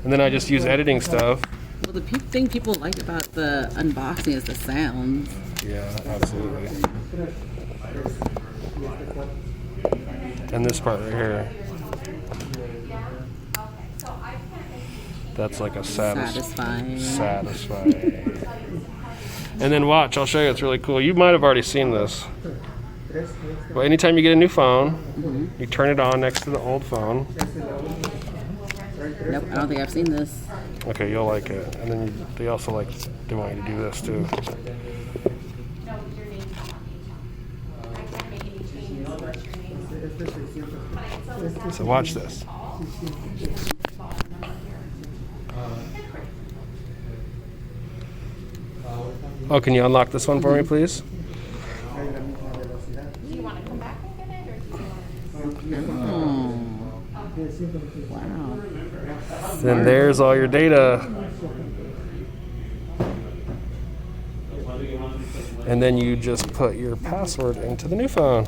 And then I just use editing stuff. Well, the thing people like about the unboxing is the sounds. Yeah, absolutely. And this part right here. That's like a Satisfying. satisfying. And then watch, I'll show you, it's really cool. You might have already seen this. Well, anytime you get a new phone, you turn it on next to the old phone. Nope, I don't think I've seen this. Okay, you'll like it. And then they also want you to do this too. So watch this. Oh, can you unlock this one for me, please? Do you want to come back and get it, or do you want Wow. Then there's all your data. And then you just put your password into the new phone.